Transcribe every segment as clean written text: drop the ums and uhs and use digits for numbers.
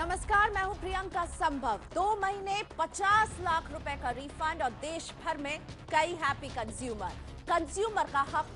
नमस्कार, मैं हूं प्रियंका संभव। 2 महीने 50 लाख रुपए का रिफंड और देश भर में कई हैप्पी कंज्यूमर। कंज्यूमर का हक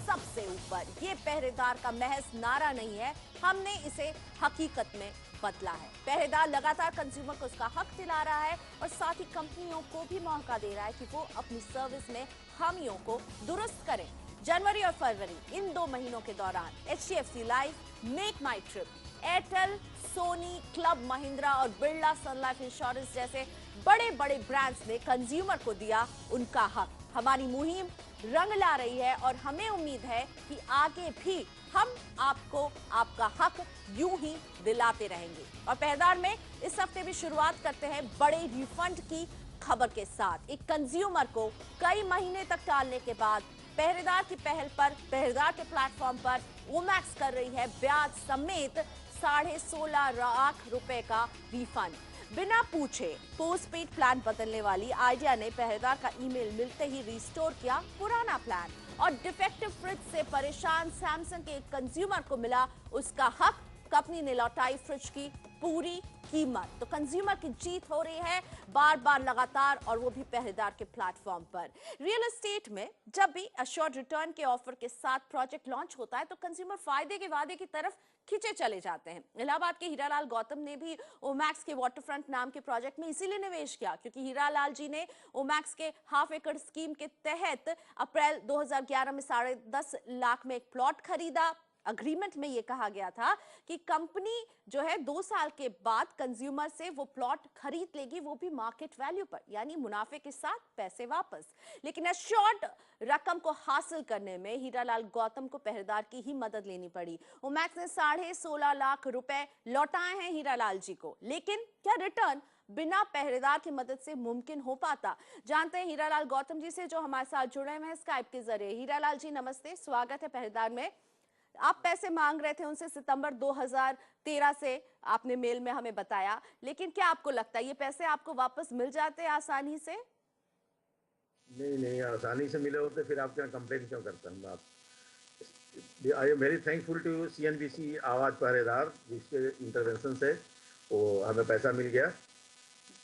सबसे ऊपर, ये पहरेदार का महज नारा नहीं है, हमने इसे हकीकत में बदला है। पहरेदार लगातार कंज्यूमर को उसका हक दिला रहा है और साथ ही कंपनियों को भी मौका दे रहा है कि वो अपनी सर्विस में खामियों को दुरुस्त करें। जनवरी और फरवरी इन 2 महीनों के दौरान HDFC Life, MakeMyTrip, Airtel, Sony, Club Mahindra और बिरला सन लाइफ इंश्योरेंस जैसे बड़े बड़े ब्रांड्स ने कंज्यूमर को दिया उनका हक। हमारी मुहिम रंग ला रही है और हमें उम्मीद है कि आगे भी हम आपको आपका हक यूं ही दिलाते रहेंगे। और पहरेदार में इस हफ्ते भी शुरुआत करते हैं बड़े रिफंड की खबर के साथ। एक कंज्यूमर को कई महीने तक टालने के बाद पहरेदार की पहल पर पहरेदार के प्लेटफॉर्म पर ओमैक्स कर रही है ब्याज समेत 16.5 लाख रुपए का रिफंड। बिना पूछे पोस्टपेड प्लान बदलने वाली आइडिया ने पहरेदार का ईमेल मिलते ही रिस्टोर किया पुराना प्लान और डिफेक्टिव फ्रिज से परेशान सैमसंग के कंज्यूमर को मिला उसका हक। कंपनी ने लौटाई फ्रिज की पूरी कीमत। तो कंज्यूमर की जीत हो रही है बार बार लगातार, और वो भी पहरेदार के प्लेटफॉर्म पर। रियल एस्टेट में जब भी अश्योर्ड रिटर्न के ऑफर के साथ प्रोजेक्ट लॉन्च होता है तो कंज्यूमर फायदे के वादे की तरफ खींचे चले जाते हैं। इलाहाबाद के हीरालाल गौतम ने भी ओमैक्स के वाटरफ्रंट नाम के प्रोजेक्ट में इसीलिए निवेश किया क्योंकि हीरालाल जी ने ओमैक्स के हाफ एकड़ स्कीम के तहत अप्रैल 2011 में 10.5 लाख में एक प्लॉट खरीदा। अग्रीमेंट में यह कहा गया था कि कंपनी जो है 2 साल के बाद कंज्यूमर से वो प्लॉट खरीद लेगी, वो भी मार्केट वैल्यू पर, यानी मुनाफे के साथ पैसे वापस। लेकिन एश्योर्ड रकम को हासिल करने में हीरालाल गौतम को पहरेदार की ही मदद लेनी पड़ी। ओमैक्स ने 16.5 लाख रुपए लौटाए हैं हीरालाल जी को, लेकिन क्या रिटर्न बिना पहरेदार की मदद से मुमकिन हो पाता? जानते हैं हीरालाल गौतम जी से जो हमारे साथ जुड़े हुए हैं स्काइप के जरिए। हीरालाल जी नमस्ते, स्वागत है पहरेदार में। आप पैसे मांग रहे थे उनसे सितंबर 2013 से, आपने मेल में हमें बताया, लेकिन क्या आपको लगता है ये पैसे आपको वापस मिल जाते आसानी से? नहीं नहीं, आसानी से मिले होते फिर आप क्या कंप्लेन क्यों करते हैं? आप I am very thankful to CNBC Awaaz पहरेदार, जिसके इंटरवेंशन से वो हमें पैसा मिल गया।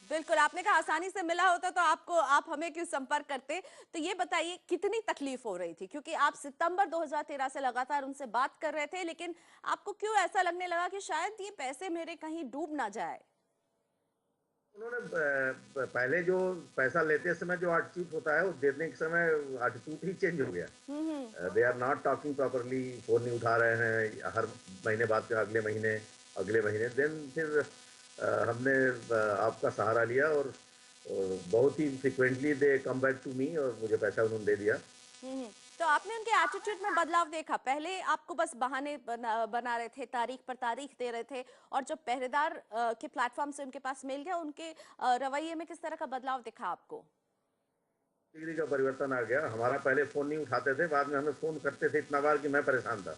बिल्कुल, आपने कहा आसानी से मिला होता तो आप हमें क्यों संपर्क करते। तो ये बताइए कितनी तकलीफ हो रही थी, क्योंकि आप सितंबर 2013 से लगातार उनसे बात कर रहे थे, लेकिन आपको क्यों ऐसा लगने लगा कि शायद ये पैसे मेरे कहीं डूब ना जाए? उन्होंने पहले जो पैसा लेते समय जो एटीट्यूड होता है वो देने के समय एटीट्यूड ही चेंज हो गया। They are not talking properly, phone नहीं उठा रहे हैं, हर महीने बाद में अगले महीने देन फिर हमने आपका सहारा लिया और बहुत ही frequently they come back to me और मुझे पैसा उन्होंने दे दिया। तो आपने उनके एटीट्यूड में बदलाव देखा? पहले आपको बस बहाने बना रहे थे, तारीख पर तारीख दे रहे थे, और जब पहरेदार के प्लेटफॉर्म से उनके पास मिल गया, उनके रवैये में किस तरह का बदलाव दिखा आपको? डिग्री का परिवर्तन आ गया। हमारा पहले फोन नहीं उठाते थे, बाद में हमें फोन करते थे इतना बार कि मैं परेशान था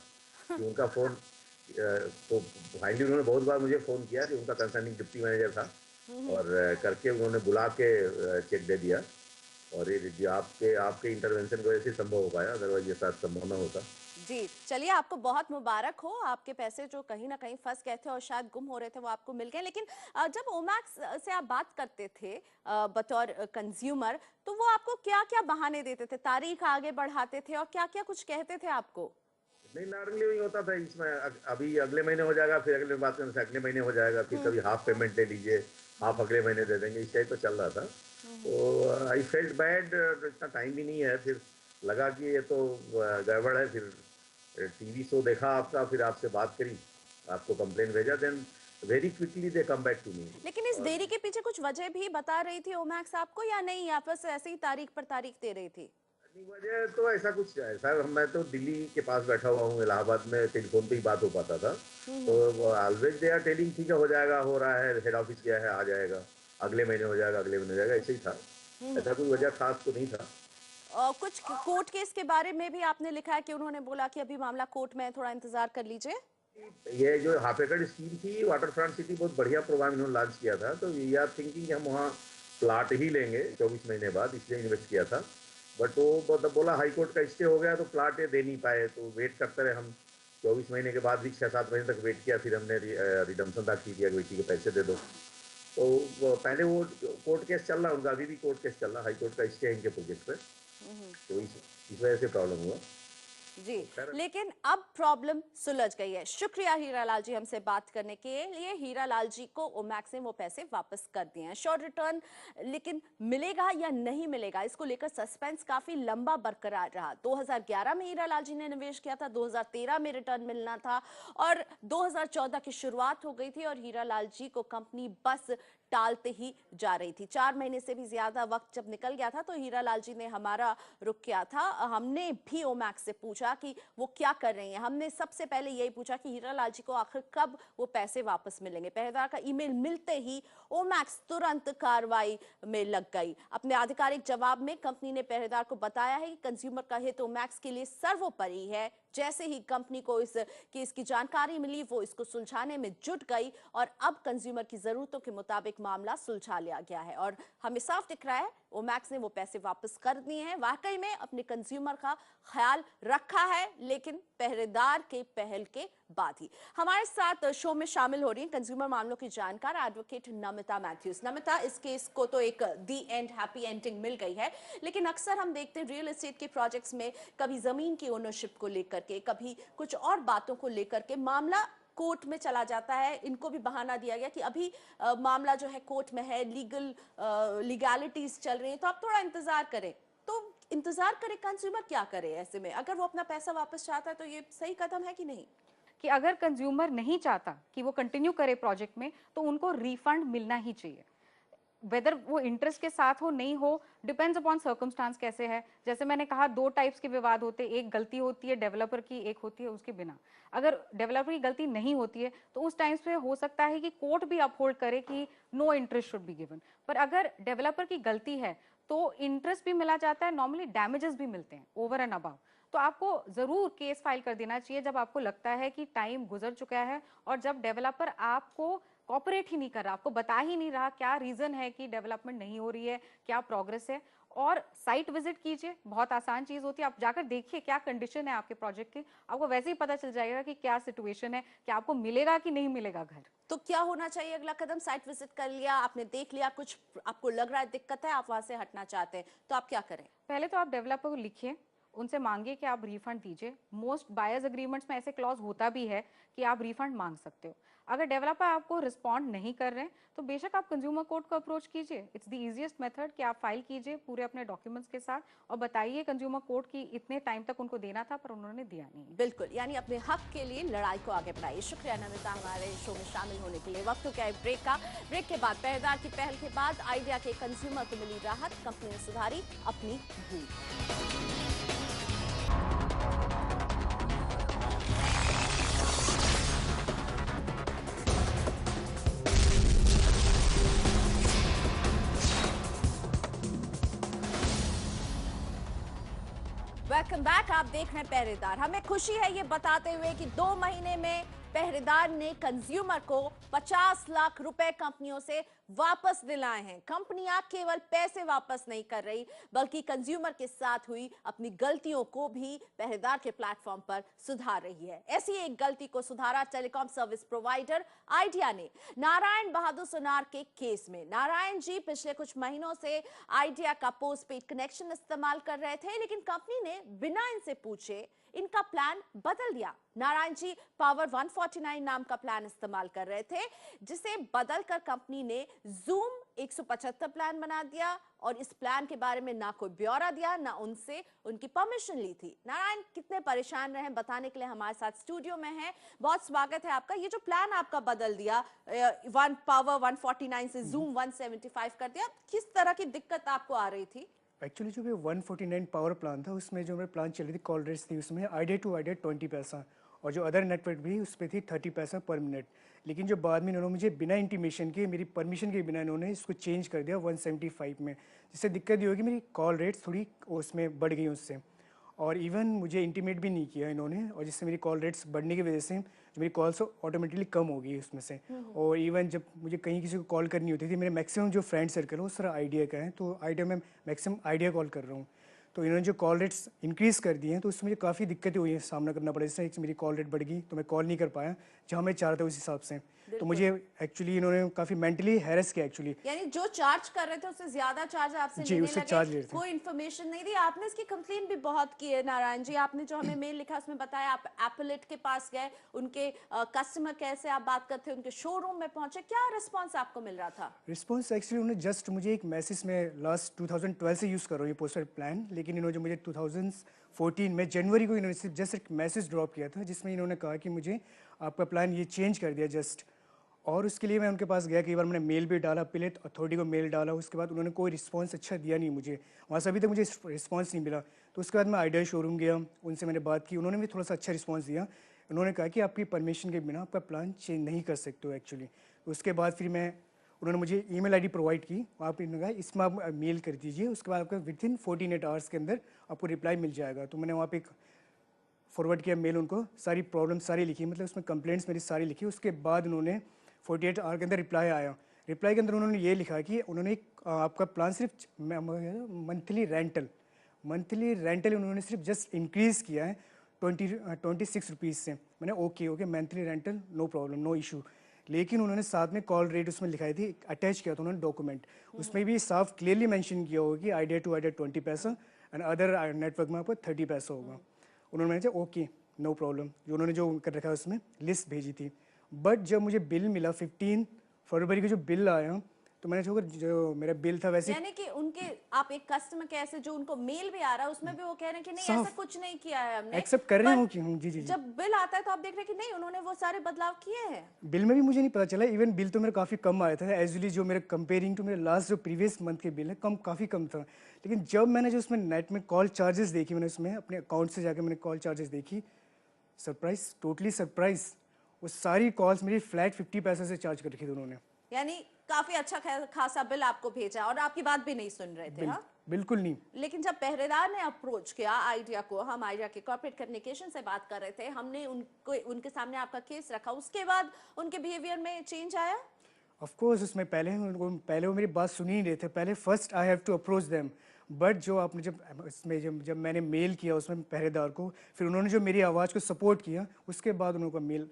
कि उनका फोन तो फाइनली उन्होंने बहुत बार मुझे फोन किया कि उनका कंसर्निंग डिप्टी मैनेजर था और करके उन्होंने बुला के चेक दे दिया और ये आपके आपके इंटरवेंशन की वजह से संभव हो पाया, अदरवाइज ये शायद संभव न होता। जी, चलिए, आपको बहुत मुबारक हो। आपके पैसे जो कहीं ना कहीं फंस गए थे और शायद गुम हो रहे थे वो आपको मिल गए। लेकिन जब ओमैक्स से आप बात करते थे बतौर कंज्यूमर, तो वो आपको क्या क्या बहाने देते थे? तारीख आगे बढ़ाते थे और क्या क्या कुछ कहते थे आपको? नहीं, नॉर्मली वही होता था इसमें अभी अगले महीने हो जाएगा, फिर अगले बात में अगले महीने हो जाएगा, फिर कभी हाफ पेमेंट ले लीजिए, हाफ अगले महीने दे देंगे, इस टाइप का चल रहा था। तो आई फेल्ट बैड, इतना टाइम भी नहीं है, फिर लगा कि ये तो गड़बड़ है। फिर टीवी शो देखा आपका, फिर आपसे बात करी, आपको कंप्लेन भेजा, then very quickly they come back to me. लेकिन इस देरी के पीछे कुछ वजह भी बता रही थी ओमैक्स आपको, या नहीं, या बस ऐसे ही तारीख पर तारीख दे रही थी? वजह तो ऐसा कुछ ऐसा, मैं तो दिल्ली के पास बैठा हुआ हूँ, इलाहाबाद में टेलीफोन पे ही बात हो पाता था। तो ऑलवेज दे आर टेलिंग ठीक है, हो जाएगा, हो रहा है, हेड ऑफिस गया है, आ जाएगा, अगले महीने हो जाएगा, अगले महीने हो जाएगा, ऐसे ही था। ऐसा कोई वजह खास तो नहीं था। कुछ कोर्ट केस के बारे में भी आपने लिखा है कि उन्होंने बोला कि अभी मामला कोर्ट में है, थोड़ा इंतजार कर लीजिए। ये जो हाफ एकड़ स्कीम थी, वाटर फ्रंट सिटी, बहुत बढ़िया प्रोग्राम इन्होंने लॉन्च किया था। तो वी आर थिंकिंग हम वहाँ प्लाट ही लेंगे 24 महीने बाद, इसलिए इन्वेस्ट किया था। बट वो बोला हाई कोर्ट का स्टे हो गया तो प्लाट ये दे नहीं पाए, तो वेट करते रहे हम। 24 महीने के बाद भी 6-7 महीने तक वेट किया, फिर हमने रिडम्पशन दाखिल किया कि बेटी के पैसे दे दो। तो पहले वो कोर्ट केस चल रहा, उनका अभी भी कोर्ट केस चल रहा, हाई कोर्ट का स्टे है इनके प्रोजेक्ट पे, तो इस वजह से प्रॉब्लम हुआ जी। लेकिन अब प्रॉब्लम सुलझ गई है। शुक्रिया हीरालाल जी हमसे बात करने के लिए। हीरालाल जी को ओमैक्स ने वो पैसे वापस कर दिए हैं, श्योर रिटर्न, लेकिन मिलेगा या नहीं मिलेगा इसको लेकर सस्पेंस काफी लंबा बरकरार रहा। 2011 में हीरालाल जी ने निवेश किया था, 2013 में रिटर्न मिलना था और 2014 की शुरुआत हो गई थी और हीरालाल जी को कंपनी बस टालते ही जा रही थी। 4 महीने से भी ज्यादा वक्त जब निकल गया था तो हीरालाल जी ने हमारा रुख किया था। हमने भी ओमैक्स से पूछा कि वो क्या कर रही हैं। हमने सबसे पहले यही पूछा कि हीरालाल जी को आखिर कब वो पैसे वापस मिलेंगे। पहरेदार का ईमेल मिलते ही ओमैक्स तुरंत कार्रवाई में लग गई। अपने आधिकारिक जवाब में कंपनी ने पहरेदार को बताया है कि कंज्यूमर का हित ओमैक्स के लिए सर्वोपरि है। जैसे ही कंपनी को इस केस की जानकारी मिली वो इसको सुलझाने में जुट गई और अब कंज्यूमर की जरूरतों के मुताबिक मामला सुलझा लिया गया है और हमें साफ दिख रहा है ओमैक्स ने वो पैसे वापस कर दिए हैं। वाकई में अपने कंज्यूमर का ख्याल रखा है, लेकिन पहरेदार के पहल के बाद ही। हमारे साथ शो में शामिल हो रही है कंज्यूमर मामलों की जानकार एडवोकेट नमिता मैथ्यूज। नमिता, इस केस को तो एक दी एंड हैप्पी एंडिंग मिल गई है, लेकिन अक्सर हम देखते हैं रियल एस्टेट के प्रोजेक्ट्स में कभी जमीन की ओनरशिप को लेकर के, कभी कुछ और बातों को लेकर के मामला कोर्ट में चला जाता है। इनको भी बहाना दिया गया कि अभी मामला जो है कोर्ट में है, लीगैलिटीज चल रही हैं, तो आप थोड़ा इंतजार करें। तो इंतजार करे कंज्यूमर क्या करे ऐसे में? अगर वो अपना पैसा वापस चाहता है तो ये सही कदम है कि नहीं? कि अगर कंज्यूमर नहीं चाहता कि वो कंटिन्यू करे प्रोजेक्ट में तो उनको रिफंड मिलना ही चाहिए, वेदर वो इंटरेस्ट के साथ हो नहीं हो, डिपेंड्स अपॉन सर्कमस्टांस कैसे है। जैसे मैंने कहा 2 टाइप्स के विवाद होते हैं, एक गलती होती है डेवलपर की, एक होती है उसके बिना। अगर डेवलपर की गलती नहीं होती है तो उस टाइम्स पे हो सकता है कि कोर्ट भी अपहोल्ड करे कि no interest should be given. पर अगर डेवलपर की गलती है तो इंटरेस्ट भी मिला जाता है, नॉर्मली डैमेजेस भी मिलते हैं ओवर एंड अबव। तो आपको जरूर केस फाइल कर देना चाहिए जब आपको लगता है कि टाइम गुजर चुका है और जब डेवलपर आपको कॉपरेट ही नहीं कर रहा, आपको बता ही नहीं रहा क्या रीजन है कि डेवलपमेंट नहीं हो रही है, क्या प्रोग्रेस है। और साइट विजिट कीजिए, बहुत आसान चीज होती है। आप जाकर देखिए क्या कंडीशन है आपके प्रोजेक्ट की, आपको वैसे ही पता चल जाएगा कि क्या सिचुएशन है, क्या आपको मिलेगा कि नहीं मिलेगा घर। तो क्या होना चाहिए अगला कदम? साइट विजिट कर लिया आपने, देख लिया, कुछ आपको लग रहा है दिक्कत है, आप वहां से हटना चाहते हैं, तो आप क्या करें? पहले तो आप डेवलपर को लिखिए, उनसे मांगिए कि आप रिफंड दीजिए। मोस्ट बायर्स एग्रीमेंट्स में ऐसे क्लॉज होता भी है कि आप रिफंड मांग सकते हो। अगर डेवलपर आपको रिस्पॉन्ड नहीं कर रहे हैं तो बेशक आप कंज्यूमर कोर्ट को अप्रोच कीजिए। इट्स द इजीएस्ट मेथड कि आप फाइल कीजिए पूरे अपने डॉक्यूमेंट्स के साथ और बताइए कंज्यूमर कोर्ट की इतने टाइम तक उनको देना था पर उन्होंने दिया नहीं। बिल्कुल, यानी अपने हक के लिए लड़ाई को आगे बढ़ाइए। शुक्रिया नमिता हमारे शो में शामिल होने के लिए। वक्त हो गया है ब्रेक का। ब्रेक के बाद पहरेदार की पहल के बाद आइडिया के कंज्यूमर को मिली राहत, कंपनी ने सुधारी अपनी भूल। Welcome back. आप देख रहे हैं पहरेदार। हमें खुशी है ये बताते हुए कि 2 महीने में पहरेदार ने कंज्यूमर को 50 लाख रुपए कंपनियों से वापस दिलाए हैं। कंपनियां केवल पैसे वापस नहीं कर रही बल्कि कंज्यूमर के साथ हुई अपनी गलतियों को भी पहरेदार के प्लेटफॉर्म पर सुधार रही है। ऐसी एक गलती को सुधारा टेलीकॉम सर्विस प्रोवाइडर आइडिया ने नारायण बहादुर सोनार के केस में। नारायण जी पिछले कुछ महीनों से आइडिया का पोस्ट पेड कनेक्शन इस्तेमाल कर रहे थे, लेकिन कंपनी ने बिना इनसे पूछे इनका प्लान बदल दिया। नारायण जी पावर 149 नाम का प्लान इस्तेमाल कर रहे थे, जिसे बदलकर कंपनी ने जूम 175 प्लान बना दिया और इस प्लान के बारे में ना कोई ब्यौरा दिया, ना उनसे उनकी परमिशन ली थी। नारायण कितने परेशान रहे बताने के लिए हमारे साथ स्टूडियो में है। बहुत स्वागत है आपका। ये जो प्लान आपका बदल दिया, पावर 149 से जूम 175 कर दिया, किस तरह की दिक्कत आपको आ रही थी? एक्चुअली जो 149 पावर प्लान था उसमें जो मेरे प्लान चल रही थी कॉल रेट्स थी उसमें आइडिया टू आइडिया 20 पैसा और जो अदर नेटवर्क भी उस पर थी 30 पैसा पर मिनट। लेकिन जो बाद में इन्होंने मुझे बिना इंटीमेशन के, मेरी परमिशन के बिना इन्होंने इसको चेंज कर दिया 175 में, जिससे दिक्कत ये होगी मेरी कॉल रेट्स थोड़ी उसमें बढ़ गई उससे। और इवन मुझे इंटीमेट भी नहीं किया इन्होंने, और जिससे मेरी कॉल रेट्स बढ़ने की वजह से जो मेरी कॉल्स ऑटोमेटिकली कम हो गई उसमें से। और इवन जब मुझे कहीं किसी को कॉल करनी होती थी, मेरे मैक्सिमम जो फ्रेंड सर्कल है वो सारा आइडिया का है, तो आइडिया में मैक्सिमम आइडिया कॉल कर रहा हूँ। तो इन्होंने जो कॉल रेट्स इंक्रीज़ कर दिए हैं तो उसमें मुझे काफ़ी दिक्कतें हुई हैं, सामना करना पड़ा। जैसे एक मेरी कॉल रेट बढ़ गई तो मैं कॉल नहीं कर पाया जहाँ मैं चाह रहा था उस हिसाब से। तो मुझे एक्चुअली इन्होंने काफ़ी मेंटली हैरेस किया एक्चुअली। यानी जो चार्ज कर रहे थे उससे ज्यादा चार्ज आपसे जी, लेने उससे लगे, चार्ज ले रहे थे। कोई इन्फॉर्मेशन नहीं दी। आपने इसकी कंप्लेन भी बहुत की है नारायण जी। आपने जो हमें मेल लिखा उसमें बताया आप एप्पलेट के पास गए, उनके कस्टमर केयर से आप बात करते, उनके शोरूम में पहुंचे, क्या रिस्पॉन्स आपको मिल रहा था? रिस्पॉन्स एक्चुअली उन्होंने जस्ट मुझे एक मैसेज में लास्ट 2012 से यूज़ कर रहा हूँ ये पोस्टपेड प्लान, लेकिन इन्होंने जो मुझे 2014 में जनवरी को इन्होंने सिर्फ जस्ट एक मैसेज ड्रॉप किया था जिसमें इन्होंने कहा कि मुझे आपका प्लान ये चेंज कर दिया जस्ट। और उसके लिए मैं उनके पास गया, कई बार मैंने मेल भी डाला, अपीलेट अथॉरिटी को मेल डाला, उसके बाद उन्होंने कोई रिस्पांस अच्छा दिया नहीं मुझे, वहाँ से अभी तक मुझे रिस्पांस नहीं मिला। तो उसके बाद मैं आइडिया शोरूम गया, उनसे मैंने बात की, उन्होंने भी थोड़ा सा अच्छा रिस्पांस दिया। उन्होंने कहा कि आपकी परमिशन के बिना आपका प्लान चेंज नहीं कर सकते हो एक्चुअली। तो उसके बाद फिर उन्होंने मुझे ईमेल आईडी प्रोवाइड की, आप इन्होंने कहा इसमें आप मेल कर दीजिए, उसके बाद आपका विदिन 48 आवर्स के अंदर आपको रिप्लाई मिल जाएगा। तो मैंने वहाँ पे एक फॉरवर्ड किया मेल उनको, सारी प्रॉब्लम सारी लिखी, मतलब उसमें कंप्लेंट्स मेरी सारी लिखी। उसके बाद उन्होंने 48 आवर के अंदर रिप्लाई आया। रिप्लाई के अंदर उन्होंने ये लिखा कि उन्होंने आपका प्लान सिर्फ मंथली रेंटल उन्होंने सिर्फ जस्ट इंक्रीज़ किया है 26 रुपीज़ से। मैंने okay monthly rental no problem no issue. लेकिन उन्होंने साथ में कॉल रेट उसमें लिखाई थी, अटैच किया था उन्होंने डॉक्यूमेंट, उसमें भी साफ क्लियरली मेंशन किया होगा कि आइडिया टू आइडिया 20 पैसा एंड अदर नेटवर्क में आपको 30 पैसा होगा। उन्होंने मैंने ओके नो प्रॉब्लम, जो उन्होंने जो कर रखा है उसमें लिस्ट भेजी थी। बट जब मुझे बिल मिला 15 फरवरी को जो बिल आया, तो मैंने जो मेरा बिल था वैसे यानी कि उनके आप एक कस्टमर केयर से जो उनको मेल भी आ रहा है उसमें भी वो कह रहे हैं कि नहीं साफ ऐसा कुछ नहीं किया है हमने, एक्सेप्ट कर रहे But हो कि जी जी जी। जब बिल आता है तो आप देख रहे हैं कि नहीं उन्होंने वो सारे बदलाव किए हैं। बिल में भी मुझे नहीं पता चला, इवन बिल तो मेरा काफ़ी कम आया था एजुअली, जो मेरे कंपेयरिंग टू मेरे लास्ट जो प्रीवियस मंथ के बिल है काफ़ी कम था। लेकिन जब मैंने जो उसमें नेट में कॉल चार्जेस देखी, मैंने उसमें अपने अकाउंट से जाकर मैंने कॉल चार्जेस देखी, सरप्राइज, टोटली सरप्राइज, वो सारी कॉल्स मेरी फ्लैट 50 पैसे से चार्ज कर रखी थी उन्होंने। यानी काफी अच्छा खासा बिल आपको भेजा और आपकी बात भी नहीं सुन रहे थे। हाँ बिल्कुल नहीं। लेकिन जब पहरेदार ने अप्रोच किया आइडिया को, हम आइडिया के कॉर्पोरेट कम्युनिकेशन से बात कर रहे थे, हमने उनके सामने आपका केस रखा, उसके बाद उनके बिहेवियर में चेंज आया? ऑफ कोर्स उसमें पहले वो मेरी बात सुन ही नहीं रहे थे। पहले first I have to approach them, but जो आपने जब मैंने मेल किया उसमें पहरेदार को, फिर उन्होंने जो मेरी आवाज़ को सपोर्ट किया, उसके बाद उन्होंने मेल,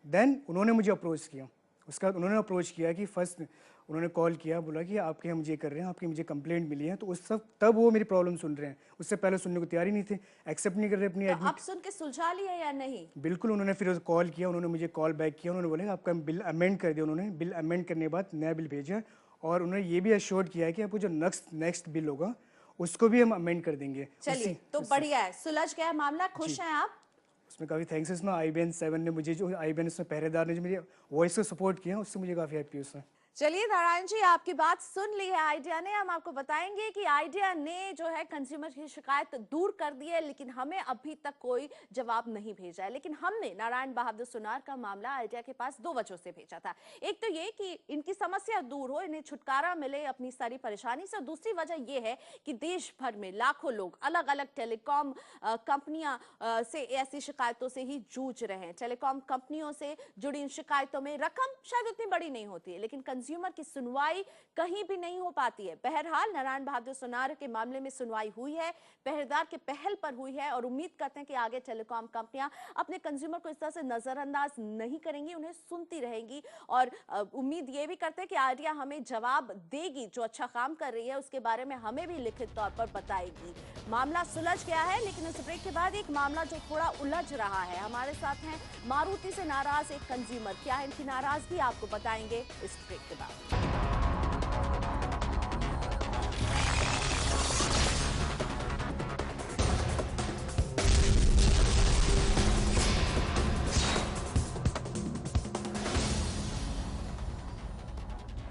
देन उन्होंने मुझे अप्रोच किया। उसके बाद उन्होंने अप्रोच किया कि फर्स्ट उन्होंने कॉल किया, बोला कि आपके हम ये कर रहे हैं, आपकी मुझे कंप्लेंट मिली है। तो उस सब तब वो मेरी प्रॉब्लम सुन रहे हैं, उससे पहले सुनने को तैयार ही नहीं थे, एक्सेप्ट नहीं कर रहे अपनी तो एडमिट। आप सुन के सुलझा लिया या नहीं? बिल्कुल, उन्होंने फिर कॉल किया, उन्होंने मुझे कॉल बैक किया, उन्होंने बोला आपका बिल अमेंड कर दिया। उन्होंने बिल अमेंड करने के बाद नया बिल भेजा और उन्होंने ये भी एश्योर्ड किया है कि आपको जो नेक्स्ट बिल होगा उसको भी हम अमेंड कर देंगे। चलिए तो बढ़िया है, सुलझ गया मामला, खुश हैं आप? उसमें काफ़ी थैंक्स है। इसमें IBN 7 ने मुझे जो IBN उसमें पहरेदार ने जो मेरी वॉइस को सपोर्ट किया, उससे मुझे काफ़ी हैप्पी उसमें। चलिए नारायण जी, आपकी बात सुन ली है आइडिया ने। हम आपको बताएंगे कि आइडिया ने जो है कंज्यूमर की शिकायत दूर कर दी है, लेकिन हमें अभी तक कोई जवाब नहीं भेजा है। लेकिन हमने नारायण बहादुर सुनार का मामला आइडिया के पास 2 वजहों से भेजा था। एक तो ये कि इनकी समस्या दूर हो, इन्हें छुटकारा मिले अपनी सारी परेशानी से, और दूसरी वजह ये है कि देश भर में लाखों लोग अलग अलग टेलीकॉम कंपनियां से ऐसी शिकायतों से ही जूझ रहे हैं। टेलीकॉम कंपनियों से जुड़ी इन शिकायतों में रकम शायद उतनी बड़ी नहीं होती है, लेकिन कंज्यूमर की सुनवाई कहीं भी नहीं हो पाती है। बहरहाल नारायण बहादुर सुनार के मामले में सुनवाई हुई है, पहरेदार के पहल पर हुई है, और उम्मीद करते हैं कि आगे टेलीकॉम कंपनियां अपने कंज्यूमर को इस तरह से नजरअंदाज नहीं करेंगी, उन्हें सुनती रहेंगी। और उम्मीद ये भी करते हैं कि आइडिया हमें जवाब देगी, जो अच्छा काम कर रही है उसके बारे में हमें भी लिखित तौर पर बताएगी। मामला सुलझ गया है, लेकिन इस ब्रेक के बाद एक मामला जो थोड़ा उलझ रहा है। हमारे साथ हैं मारुति से नाराज एक कंज्यूमर, क्या है इनकी नाराजगी आपको बताएंगे इस ब्रेक के बाद।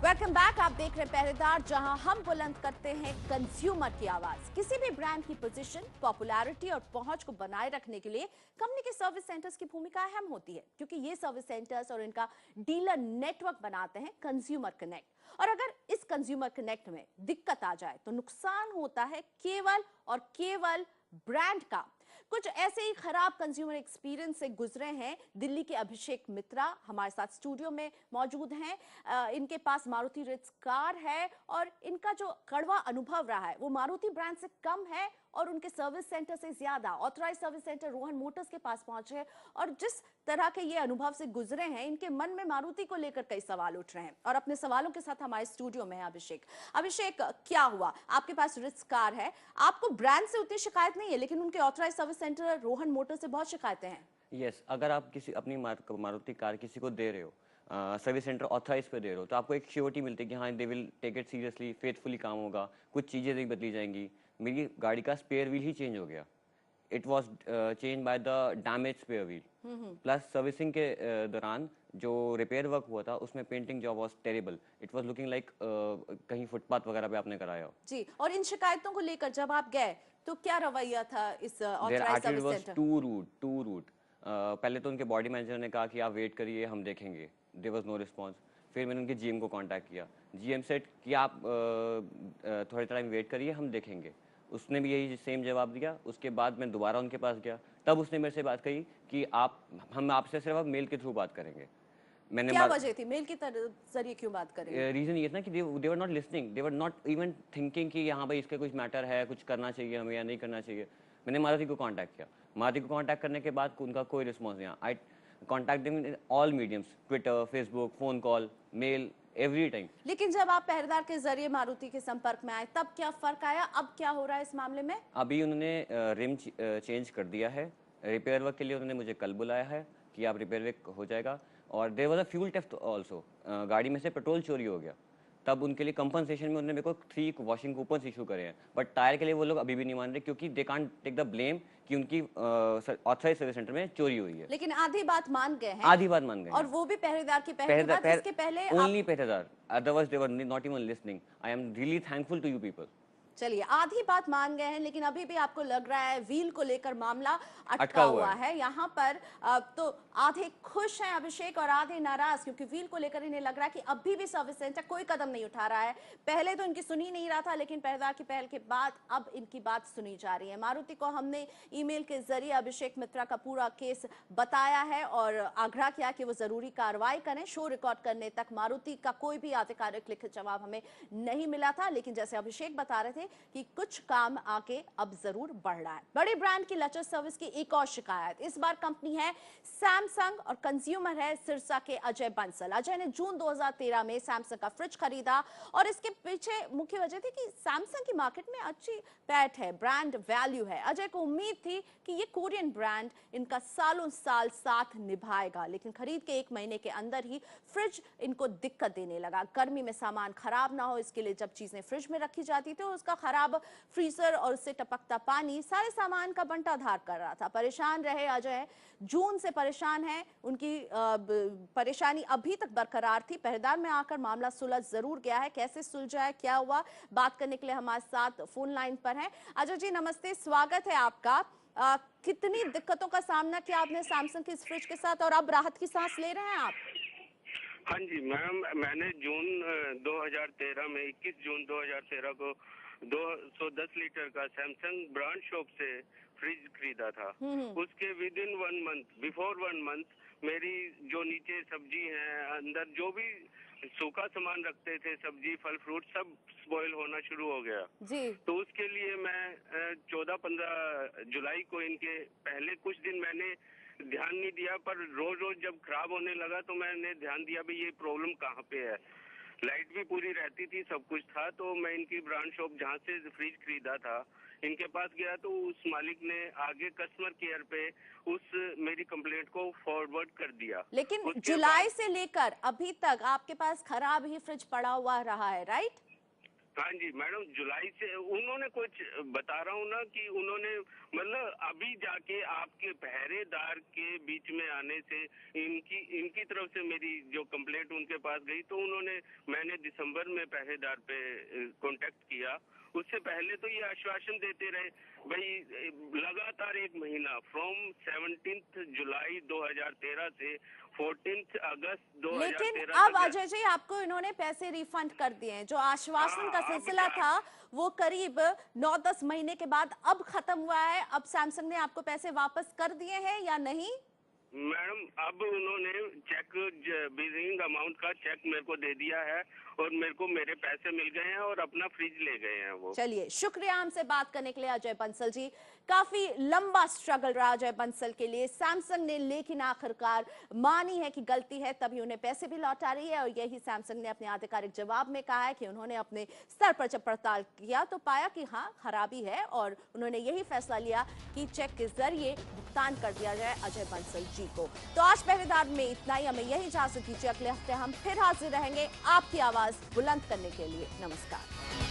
वेलकम बैक, आप देख रहे हैं पहरेदार, जहां हम बुलंद करते हैं कंज्यूमर की आवाज। किसी भी ब्रांड की पोजीशन, पॉपुलैरिटी और पहुंच को बनाए रखने के लिए कंपनी के सर्विस सेंटर्स की भूमिका अहम होती है, क्योंकि ये सर्विस सेंटर्स और इनका डीलर नेटवर्क बनाते हैं कंज्यूमर कनेक्ट। और अगर इस कंज्यूमर कनेक्ट में दिक्कत आ जाए तो नुकसान होता है केवल और केवल ब्रांड का। कुछ ऐसे ही खराब कंज्यूमर एक्सपीरियंस से गुजरे हैं दिल्ली के अभिषेक मित्रा, हमारे साथ स्टूडियो में मौजूद हैं। इनके पास मारुति रिट्ज कार है और इनका जो कड़वा अनुभव रहा है वो मारुति ब्रांड से कम है और उनके सर्विस सेंटर से ज्यादा। Authorise service centre Rohan Motors के पास पहुंचे और जिस तरह के ये अनुभव से गुजरे हैं, इनके मन में मारुति को लेकर कई सवाल उठ रहे हैं और अपने सवालों के साथ हमारे स्टूडियो में है अभिषेक, क्या हुआ? आपके पास रिट्ज कार है, आपको ब्रांड से उतनी शिकायत नहीं है, लेकिन उनके authorise service centre Rohan Motors से बहुत शिकायतें हैं। यस, अगर आप किसी अपनी मारुति कार किसी को दे रहे हो, सर्विस सेंटर ऑथराइज पे दे रहे हो, तो आपको एक श्योरिटी मिलती है कि हाँ they will take it seriously, faithfully काम होगा, कुछ चीज़ें नहीं बदली जाएंगी। मेरी गाड़ी का स्पेयर व्हील ही चेंज हो गया, it was change by the damage spare wheel. Plus servicing के दौरान जो रिपेयर वर्क हुआ था उसमें painting job was terrible, it was looking like कहीं फुटपाथ वगैरह पे आपने कराया हो। जी, और इन शिकायतों को लेकर जब आप गए तो क्या रवैया था इस authorise service centre? Too rude. पहले तो उनके बॉडी मैनेजर ने कहा कि आप वेट करिए, हम देखेंगे, देयर वाज नो रिस्पांस। फिर मैंने उनके जीएम को कांटेक्ट किया, जीएम सेड कि आप थोड़े टाइम वेट करिए, हम देखेंगे। उसने भी यही सेम जवाब दिया। उसके बाद मैं दोबारा उनके पास गया, तब उसने मेरे से बात कही कि हम आपसे सिर्फ अब मेल के थ्रू बात करेंगे। मैंने क्या वजह थी, मेल के जरिए क्यों बात करेंगे? रीजन ये था कि they were not listening, they were not even thinking कि यहाँ भाई इसका कुछ मैटर है, कुछ करना चाहिए हमें या नहीं करना चाहिए। मैंने मारुति को कांटेक्ट किया, मारुति को कांटेक्ट करने के बाद उनका कोई रिस्पॉन्स नहीं आया। I contact them in all mediums, Twitter, Facebook, phone call, mail, every time. लेकिन जब आप पहरेदार के जरिए मारुति के संपर्क में आए तब क्या फर्क आया? अब क्या हो रहा है इस मामले में? अभी उन्होंने रिम चेंज कर दिया है, रिपेयर वर्क के लिए उन्होंने मुझे कल बुलाया है कि आप रिपेयर वर्क हो जाएगा। और there was a fuel theft also, गाड़ी में से पेट्रोल चोरी हो गया, तब उनके लिए कंपनसेशन में उन्होंने मेरे को 3 वॉशिंग कूपन्स इशू करे हैं। बट टायर के लिए वो लोग अभी भी नहीं मान रहे, क्योंकि they can't take the blame कि उनकी ऑथराइज सर्विस सेंटर में चोरी हुई है। लेकिन आधी बात मान गए हैं। आधी बात मान गए और वो भी पहरेदार की पहल के बाद, इसके पहले only Pehredaar, otherwise they were not even listening. I am really thankful to you people. चलिए, आधी बात मान गए हैं, लेकिन अभी भी आपको लग रहा है व्हील को लेकर मामला अटका हुआ है यहाँ पर। तो आधे खुश हैं अभिषेक और आधे नाराज, क्योंकि व्हील को लेकर इन्हें लग रहा है कि अभी भी सर्विस सेंटर कोई कदम नहीं उठा रहा है। पहले तो इनकी सुनी नहीं रहा था, लेकिन पहरेदार की पहल के बाद अब इनकी बात सुनी जा रही है। मारुति को हमने ईमेल के जरिए अभिषेक मित्रा का पूरा केस बताया है और आग्रह किया कि वो जरूरी कार्रवाई करें। शो रिकॉर्ड करने तक मारुति का कोई भी आधिकारिक लिखित जवाब हमें नहीं मिला था, लेकिन जैसे अभिषेक बता रहे थे कि कुछ काम आगे अब जरूर बढ़ रहा है। बड़े ब्रांड की लचर सर्विस की एक और शिकायत, इस बार कंपनी है सैमसंग और कंज्यूमर है सिरसा के अजय बंसल। अजय ने जून 2013 में सैमसंग का फ्रिज खरीदा और इसके पीछे मुख्य वजह थी कि सैमसंग की मार्केट में अच्छी पैठ है, ब्रांड वैल्यू है। अजय को उम्मीद थी कि ये कोरियन ब्रांड इनका सालों साल साथ निभाएगा, लेकिन खरीद के 1 महीने के अंदर ही फ्रिज इनको दिक्कत देने लगा। गर्मी में सामान खराब ना हो इसके लिए जब चीजें फ्रिज में रखी जाती थी उसका खराब फ्रीजर और उससे टपकता पानी सारे सामान का बंटाधार कर रहा था। परेशान रहे अजय, जून से परेशान है। उनकी परेशानी अभी तक बरकरार थी। पहरेदार में आकर मामला सुलझ जरूर गया है। कैसे सुलझा है, क्या हुआ, बात करने के लिए हमारे साथ फोन लाइन पर हैं अजय जी। नमस्ते, स्वागत है आपका। कितनी दिक्कतों का सामना किया आपने सैमसंग की इस फ्रिज के साथ और अब राहत की सांस ले रहे हैं आप? हाँ जी मैम, मैंने जून 2013 में 21 जून 2013 को 210 लीटर का सैमसंग ब्रांड शॉप से फ्रिज खरीदा था। उसके with in 1 month, before 1 month, मेरी जो नीचे सब्जी है, अंदर जो भी सूखा सामान रखते थे, सब्जी, फल, फ्रूट, सब स्पॉइल होना शुरू हो गया जी। तो उसके लिए मैं 14-15 जुलाई को, इनके पहले कुछ दिन मैंने ध्यान नहीं दिया, पर रोज रोज जब खराब होने लगा तो मैंने ध्यान दिया भाई ये प्रॉब्लम कहाँ पे है। लाइट भी पूरी रहती थी, सब कुछ था, तो मैं इनकी ब्रांड शॉप जहाँ से फ्रिज खरीदा था इनके पास गया तो उस मालिक ने आगे कस्टमर केयर पे उस मेरी कंप्लेंट को फॉरवर्ड कर दिया। लेकिन जुलाई से लेकर अभी तक आपके पास खराब ही फ्रिज पड़ा हुआ रहा है, राइट? हाँ जी मैडम, जुलाई से उन्होंने कुछ बता रहा हूँ ना कि उन्होंने मतलब अभी जाके आपके पहरेदार के बीच में आने से इनकी तरफ से मेरी जो कंप्लेंट उनके पास गई तो मैंने दिसंबर में पहरेदार पे कांटेक्ट किया। उससे पहले तो ये आश्वासन देते रहे भाई लगातार 1 महीना फ्रॉम 17 जुलाई 2013 से 14 अगस्त लेकिन 2013 अब अजय जी आपको इन्होंने पैसे रिफंड कर दिए हैं। जो आश्वासन का हाँ, सिलसिला था वो करीब 9-10 महीने के बाद अब खत्म हुआ है। अब सैमसंग ने आपको पैसे वापस कर दिए हैं या नहीं? मैडम अब उन्होंने चेक बिलिंग अमाउंट का चेक मेरे को दे दिया है और मेरे को मेरे पैसे मिल गए हैं और अपना फ्रिज ले गए हैं वो। चलिए, शुक्रिया हमसे बात करने के लिए अजय बंसल जी। काफी लंबा स्ट्रगल रहा अजय बंसल के लिए। सैमसंग ने लेकिन आखिरकार मानी है कि गलती है, तभी उन्हें पैसे भी लौटा रही है। और यही सैमसंग ने अपने आधिकारिक जवाब में कहा है कि उन्होंने अपने स्तर पर जब पड़ताल किया तो पाया कि हाँ खराबी है और उन्होंने यही फैसला लिया कि चेक के जरिए भुगतान कर दिया जाए अजय बंसल जी को। तो आज पहरेदार में इतना ही। हमें यही इजाजत दीजिए, अगले हफ्ते हम फिर हाजिर रहेंगे आपकी आवाज बुलंद करने के लिए। नमस्कार।